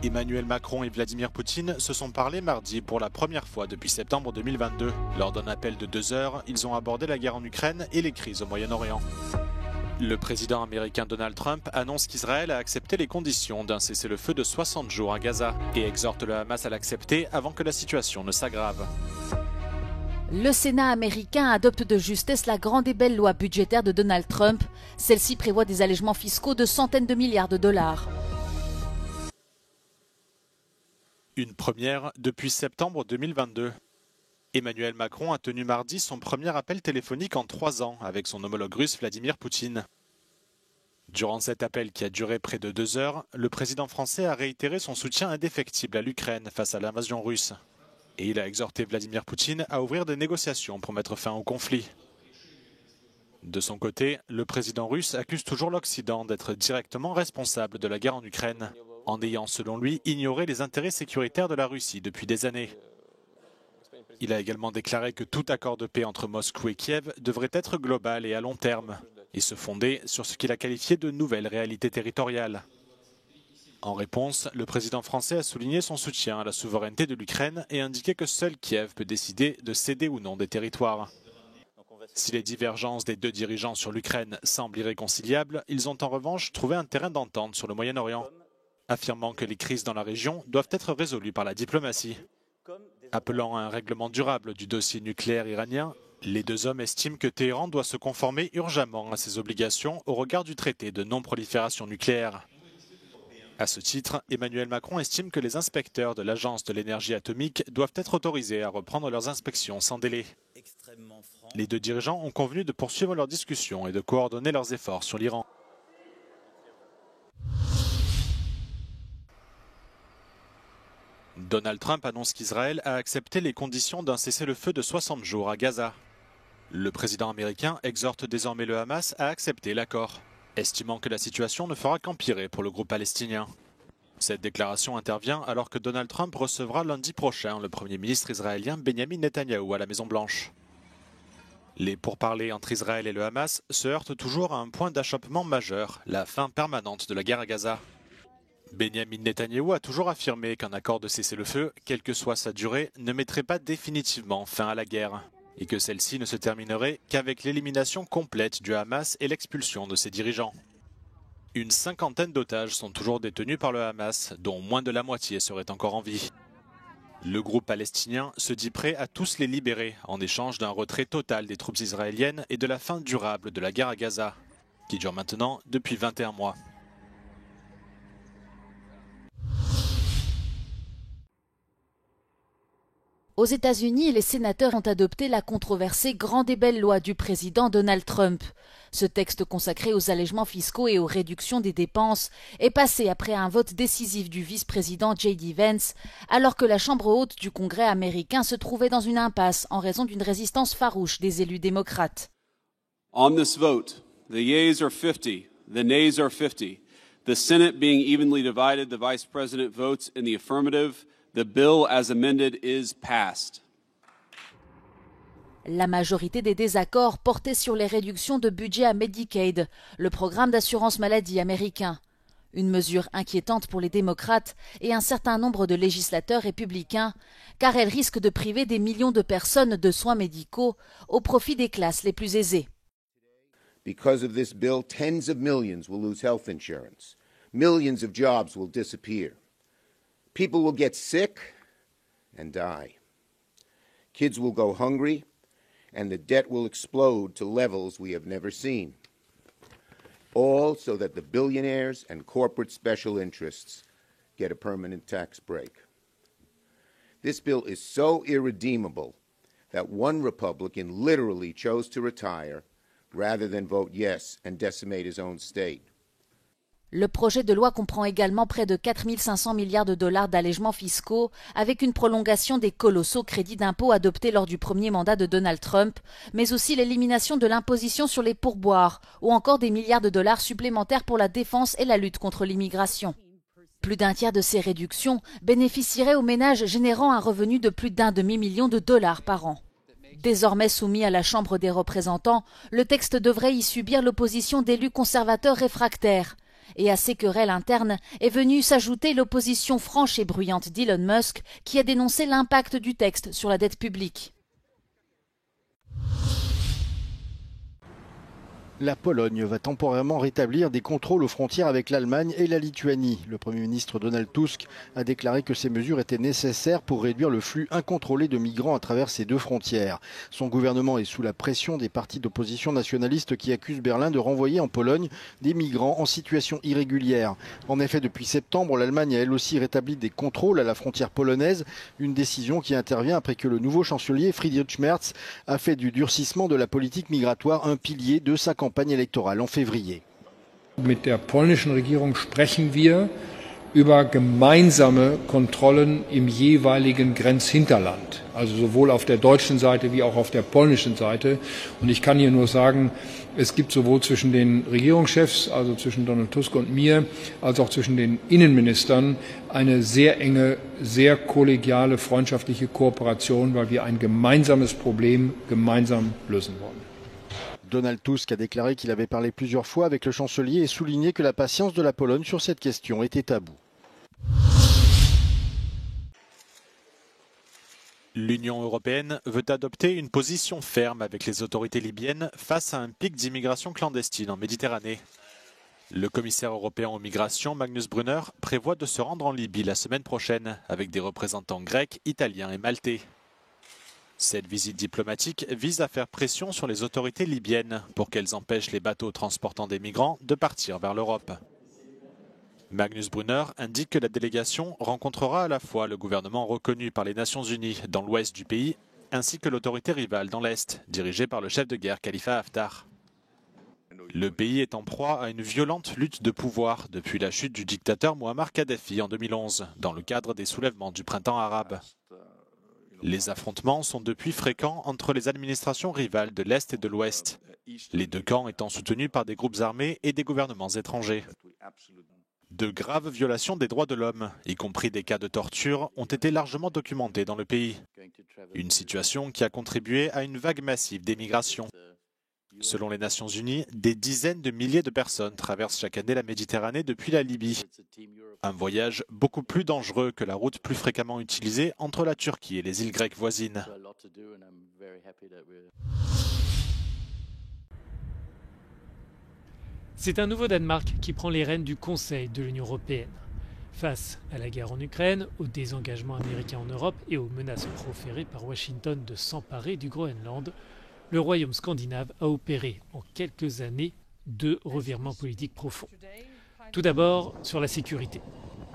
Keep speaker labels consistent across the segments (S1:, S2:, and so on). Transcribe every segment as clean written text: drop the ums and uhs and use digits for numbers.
S1: Emmanuel Macron et Vladimir Poutine se sont parlé mardi pour la première fois depuis septembre 2022. Lors d'un appel de 2 heures, ils ont abordé la guerre en Ukraine et les crises au Moyen-Orient. Le président américain Donald Trump annonce qu'Israël a accepté les conditions d'un cessez-le-feu de 60 jours à Gaza et exhorte le Hamas à l'accepter avant que la situation ne s'aggrave.
S2: Le Sénat américain adopte de justesse la grande et belle loi budgétaire de Donald Trump. Celle-ci prévoit des allègements fiscaux de centaines de milliards de dollars.
S1: Une première depuis septembre 2022. Emmanuel Macron a tenu mardi son premier appel téléphonique en 3 ans avec son homologue russe Vladimir Poutine. Durant cet appel qui a duré près de 2 heures, le président français a réitéré son soutien indéfectible à l'Ukraine face à l'invasion russe. Et il a exhorté Vladimir Poutine à ouvrir des négociations pour mettre fin au conflit. De son côté, le président russe accuse toujours l'Occident d'être directement responsable de la guerre en Ukraine, en ayant, selon lui, ignoré les intérêts sécuritaires de la Russie depuis des années. Il a également déclaré que tout accord de paix entre Moscou et Kiev devrait être global et à long terme, et se fonder sur ce qu'il a qualifié de nouvelles réalités territoriales. En réponse, le président français a souligné son soutien à la souveraineté de l'Ukraine et indiqué que seul Kiev peut décider de céder ou non des territoires. Si les divergences des deux dirigeants sur l'Ukraine semblent irréconciliables, ils ont en revanche trouvé un terrain d'entente sur le Moyen-Orient, affirmant que les crises dans la région doivent être résolues par la diplomatie. Appelant à un règlement durable du dossier nucléaire iranien, les deux hommes estiment que Téhéran doit se conformer urgemment à ses obligations au regard du traité de non-prolifération nucléaire. À ce titre, Emmanuel Macron estime que les inspecteurs de l'Agence de l'énergie atomique doivent être autorisés à reprendre leurs inspections sans délai. Les deux dirigeants ont convenu de poursuivre leurs discussions et de coordonner leurs efforts sur l'Iran. Donald Trump annonce qu'Israël a accepté les conditions d'un cessez-le-feu de 60 jours à Gaza. Le président américain exhorte désormais le Hamas à accepter l'accord, estimant que la situation ne fera qu'empirer pour le groupe palestinien. Cette déclaration intervient alors que Donald Trump recevra lundi prochain le Premier ministre israélien Benjamin Netanyahou à la Maison-Blanche. Les pourparlers entre Israël et le Hamas se heurtent toujours à un point d'achoppement majeur, la fin permanente de la guerre à Gaza. Benjamin Netanyahou a toujours affirmé qu'un accord de cessez-le-feu, quelle que soit sa durée, ne mettrait pas définitivement fin à la guerre, et que celle-ci ne se terminerait qu'avec l'élimination complète du Hamas et l'expulsion de ses dirigeants. Une 50aine d'otages sont toujours détenus par le Hamas, dont moins de la moitié seraient encore en vie. Le groupe palestinien se dit prêt à tous les libérer en échange d'un retrait total des troupes israéliennes et de la fin durable de la guerre à Gaza, qui dure maintenant depuis 21 mois.
S2: Aux États-Unis, les sénateurs ont adopté la controversée grande et belle loi du président Donald Trump. Ce texte consacré aux allègements fiscaux et aux réductions des dépenses est passé après un vote décisif du vice-président J.D. Vance, alors que la Chambre haute du Congrès américain se trouvait dans une impasse en raison d'une résistance farouche des élus démocrates.
S3: On this vote, the yeas are 50, the nays are 50. The Senate being evenly divided, the Vice President votes in the affirmative. The bill as amended is passed.
S2: La majorité des désaccords portaient sur les réductions de budget à Medicaid, le programme d'assurance maladie américain. Une mesure inquiétante pour les démocrates et un certain nombre de législateurs républicains, car elle risque de priver des millions de personnes de soins médicaux au profit des classes les plus aisées.
S4: Because of this bill, tens of millions will lose health insurance. Millions of jobs will disappear. People will get sick and die. Kids will go hungry, and the debt will explode to levels we have never seen. All so that the billionaires and corporate special interests get a permanent tax break. This bill is so irredeemable that one Republican literally chose to retire rather than vote yes and decimate his own state.
S2: Le projet de loi comprend également près de 4 500 milliards de dollars d'allègements fiscaux, avec une prolongation des colossaux crédits d'impôt adoptés lors du premier mandat de Donald Trump, mais aussi l'élimination de l'imposition sur les pourboires, ou encore des milliards de dollars supplémentaires pour la défense et la lutte contre l'immigration. Plus d'un tiers de ces réductions bénéficieraient aux ménages générant un revenu de plus d'1 demi-million de dollars par an. Désormais soumis à la Chambre des représentants, le texte devrait y subir l'opposition d'élus conservateurs réfractaires. Et à ces querelles internes est venue s'ajouter l'opposition franche et bruyante d'Elon Musk, qui a dénoncé l'impact du texte sur la dette publique.
S5: La Pologne va temporairement rétablir des contrôles aux frontières avec l'Allemagne et la Lituanie. Le Premier ministre Donald Tusk a déclaré que ces mesures étaient nécessaires pour réduire le flux incontrôlé de migrants à travers ces deux frontières. Son gouvernement est sous la pression des partis d'opposition nationalistes qui accusent Berlin de renvoyer en Pologne des migrants en situation irrégulière. En effet, depuis septembre, l'Allemagne a elle aussi rétabli des contrôles à la frontière polonaise, une décision qui intervient après que le nouveau chancelier Friedrich Merz a fait du durcissement de la politique migratoire un pilier de sa campagne électorale en février.
S6: Mit der polnischen Regierung sprechen wir über gemeinsame Kontrollen im jeweiligen Grenzhinterland, also sowohl auf der deutschen Seite wie auch auf der polnischen Seite. Und ich kann hier nur sagen, es gibt sowohl zwischen den Regierungschefs, also zwischen Donald Tusk und mir, als auch zwischen den Innenministern eine sehr enge, sehr kollegiale, freundschaftliche Kooperation, weil wir ein gemeinsames Problem gemeinsam lösen wollen.
S5: Donald Tusk a déclaré qu'il avait parlé plusieurs fois avec le chancelier et souligné que la patience de la Pologne sur cette question était à bout.
S1: L'Union européenne veut adopter une position ferme avec les autorités libyennes face à un pic d'immigration clandestine en Méditerranée. Le commissaire européen aux migrations, Magnus Brunner, prévoit de se rendre en Libye la semaine prochaine avec des représentants grecs, italiens et maltais. Cette visite diplomatique vise à faire pression sur les autorités libyennes pour qu'elles empêchent les bateaux transportant des migrants de partir vers l'Europe. Magnus Brunner indique que la délégation rencontrera à la fois le gouvernement reconnu par les Nations Unies dans l'ouest du pays ainsi que l'autorité rivale dans l'est, dirigée par le chef de guerre Khalifa Haftar. Le pays est en proie à une violente lutte de pouvoir depuis la chute du dictateur Muammar Kadhafi en 2011, dans le cadre des soulèvements du printemps arabe. Les affrontements sont depuis fréquents entre les administrations rivales de l'Est et de l'Ouest, les deux camps étant soutenus par des groupes armés et des gouvernements étrangers. De graves violations des droits de l'homme, y compris des cas de torture, ont été largement documentés dans le pays. Une situation qui a contribué à une vague massive d'émigration. Selon les Nations Unies, des dizaines de milliers de personnes traversent chaque année la Méditerranée depuis la Libye. Un voyage beaucoup plus dangereux que la route plus fréquemment utilisée entre la Turquie et les îles grecques voisines.
S7: C'est un nouveau Danemark qui prend les rênes du Conseil de l'Union européenne. Face à la guerre en Ukraine, au désengagement américain en Europe et aux menaces proférées par Washington de s'emparer du Groenland, le royaume scandinave a opéré en quelques années 2 revirements politiques profonds. Tout d'abord, sur la sécurité.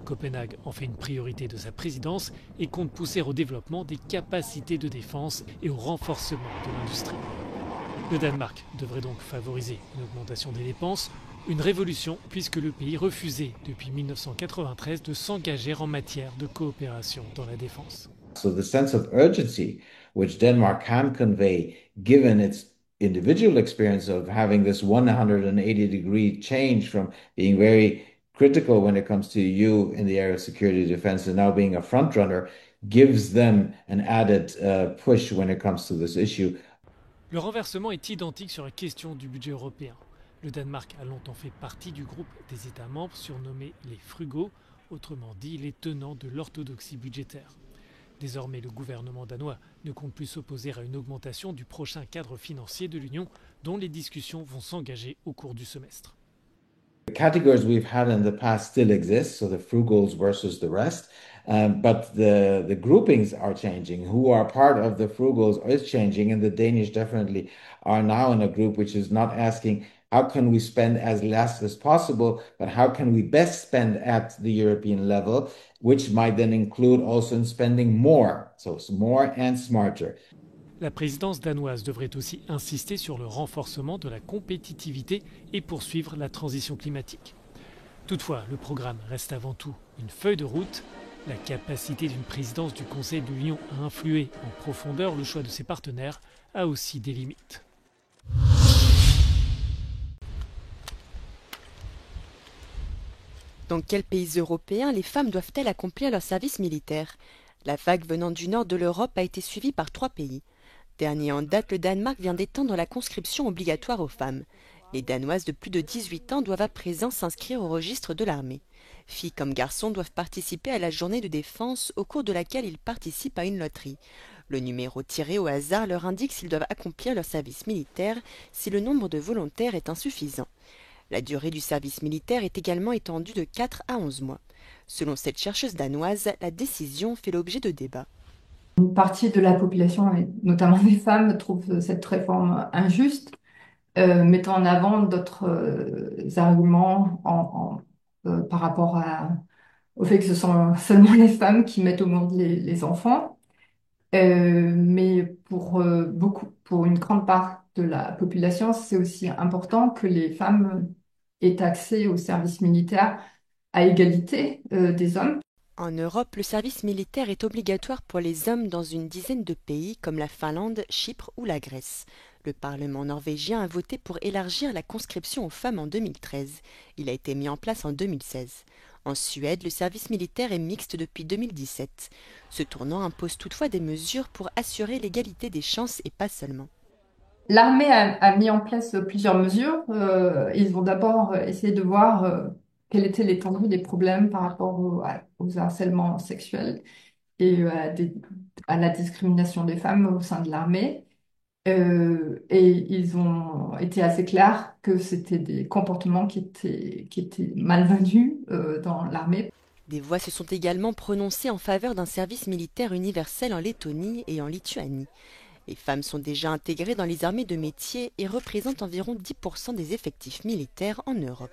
S7: Copenhague en fait une priorité de sa présidence et compte pousser au développement des capacités de défense et au renforcement de l'industrie. Le Danemark devrait donc favoriser une augmentation des dépenses, une révolution puisque le pays refusait depuis 1993 de s'engager en matière de coopération dans la défense.
S8: So the sense of urgency which Denmark can convey, given its individual experience of having this 180-degree change from being very critical when it comes to EU in the area of security and defense and now being a front runner, gives them an added push when it comes to this issue.
S7: Le renversement est identique sur la question du budget européen. Le Danemark a longtemps fait partie du groupe des États membres surnommés les frugaux, autrement dit les tenants de l'orthodoxie budgétaire. Désormais, le gouvernement danois ne compte plus s'opposer à une augmentation du prochain cadre financier de l'Union, dont les discussions vont s'engager au cours du semestre.
S8: The categories we've had in the past still exist, so the frugals versus the rest, but the groupings are changing. Who are part of the frugals is changing, and the Danish definitely are now in a group which is not asking how can we spend as less as possible, but how can we best spend at the European level, which might then include also in spending more, so more and smarter.
S7: La présidence danoise devrait aussi insister sur le renforcement de la compétitivité et poursuivre la transition climatique. Toutefois, le programme reste avant tout une feuille de route. La capacité d'une présidence du Conseil de l'Union à influer en profondeur le choix de ses partenaires a aussi des limites.
S9: Dans quels pays européens les femmes doivent-elles accomplir leur service militaire? La vague venant du nord de l'Europe a été suivie par 3 pays. Dernier en date, le Danemark vient d'étendre la conscription obligatoire aux femmes. Les Danoises de plus de 18 ans doivent à présent s'inscrire au registre de l'armée. Filles comme garçons doivent participer à la journée de défense au cours de laquelle ils participent à une loterie. Le numéro tiré au hasard leur indique s'ils doivent accomplir leur service militaire si le nombre de volontaires est insuffisant. La durée du service militaire est également étendue de 4 à 11 mois. Selon cette chercheuse danoise, la décision fait l'objet de débats.
S10: Une partie de la population, et notamment des femmes, trouve cette réforme injuste, mettant en avant d'autres arguments par rapport au fait que ce sont seulement les femmes qui mettent au monde les enfants. Mais pour une grande part de la population, c'est aussi important que les femmes aient accès au service militaire à égalité des hommes.
S9: En Europe, le service militaire est obligatoire pour les hommes dans une dizaine de pays comme la Finlande, Chypre ou la Grèce. Le Parlement norvégien a voté pour élargir la conscription aux femmes en 2013. Il a été mis en place en 2016. En Suède, le service militaire est mixte depuis 2017. Ce tournant impose toutefois des mesures pour assurer l'égalité des chances et pas seulement.
S10: L'armée a mis en place plusieurs mesures. Ils vont d'abord essayer de voir quelle était l'étendue des problèmes par rapport aux harcèlements sexuels et à la discrimination des femmes au sein de l'armée. Et ils ont été assez clairs que c'était des comportements qui étaient malvenus dans l'armée.
S9: Des voix se sont également prononcées en faveur d'un service militaire universel en Lettonie et en Lituanie. Les femmes sont déjà intégrées dans les armées de métier et représentent environ 10% des effectifs militaires en Europe.